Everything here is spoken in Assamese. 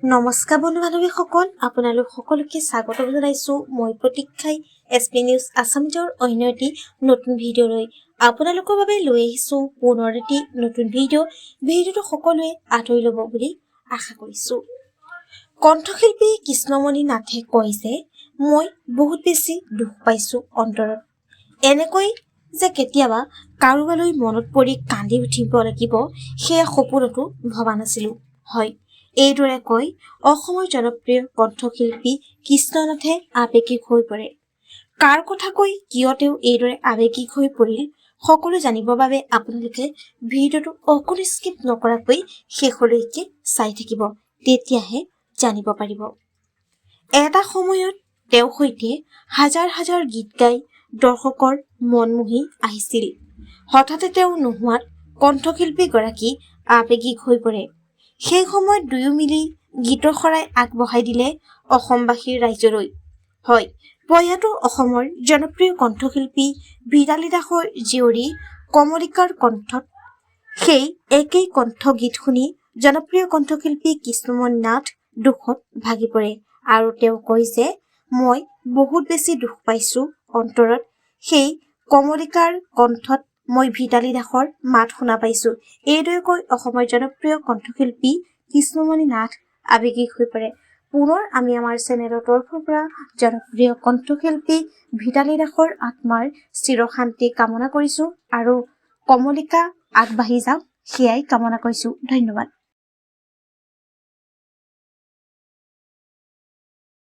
নমস্কাৰ বন্ধু বান্ধৱীসকল, আপোনালোক সকলোকে স্বাগত জনাইছোঁ। মই প্ৰতীক্ষাই SP নিউজ আছামিজৰ অন্য এটি নতুন ভিডিঅ'লৈ আপোনালোকৰ বাবে লৈ আহিছোঁ পুনৰ এটি নতুন ভিডিঅ'টো সকলোৱে আদৰি ল'ব বুলি আশা কৰিছোঁ। কণ্ঠশিল্পী কৃষ্ণমণি নাথে কয় যে মই বহুত বেছি দুখ পাইছোঁ অন্তৰত। এনেকৈ যে কেতিয়াবা কাৰোবালৈ মনত পৰি কান্দি উঠিব লাগিব সেয়া সপোনতো ভবা নাছিলোঁ। হয়, এইদৰে কৈ অসমৰ জনপ্ৰিয় কণ্ঠশিল্পী কৃষ্ণনাথে আৱেগিক হৈ পৰে। কাৰ কথা কৈ কিয় তেওঁ এইদৰে আৱেগিক হৈ পৰিল সকলো জানিবৰ বাবে আপোনালোকে ভিডিঅ'টো অকণো স্কিপ নকৰাকৈ শেষলৈকে চাই থাকিব, তেতিয়াহে জানিব পাৰিব। এটা সময়ত তেওঁৰ সৈতে হাজাৰ হাজাৰ গীত গাই দৰ্শকৰ মন মুহি আহিছিল। হঠাতে তেওঁ নোহোৱাত কণ্ঠশিল্পীগৰাকী আৱেগিক হৈ পৰে। সেই সময়ত দুয়ো মিলি গীতৰ শৰাই আগবঢ়াই দিলে অসমবাসীৰ ৰাইজলৈ। হয়, প্ৰয়াত অসমৰ জনপ্ৰিয় কণ্ঠশিল্পী ভিতালী দাসৰ জীয়ৰী কমলিকাৰ কণ্ঠত সেই একেই কণ্ঠগীত শুনি জনপ্ৰিয় কণ্ঠশিল্পী কৃষ্ণমণি নাথ দুখত ভাগি পৰে আৰু তেওঁ কয় যে মই বহুত বেছি দুখ পাইছোঁ অন্তৰত। সেই কমলিকাৰ কণ্ঠত মই ভিতালী দাসৰ মাত শুনা পাইছোঁ। এইদৰে কৈ অসমৰ জনপ্ৰিয় কণ্ঠশিল্পী কৃষ্ণমণি নাথ আৱেগিক হৈ পৰে। পুনৰ আমি আমাৰ চেনেলৰ তৰফৰ পৰা জনপ্ৰিয় কণ্ঠশিল্পী ভিতালী দাসৰ আত্মাৰ চিৰশান্তি কামনা কৰিছোঁ আৰু কমলিকা আগবাঢ়ি যাওক সেয়াই কামনা কৰিছোঁ। ধন্যবাদ।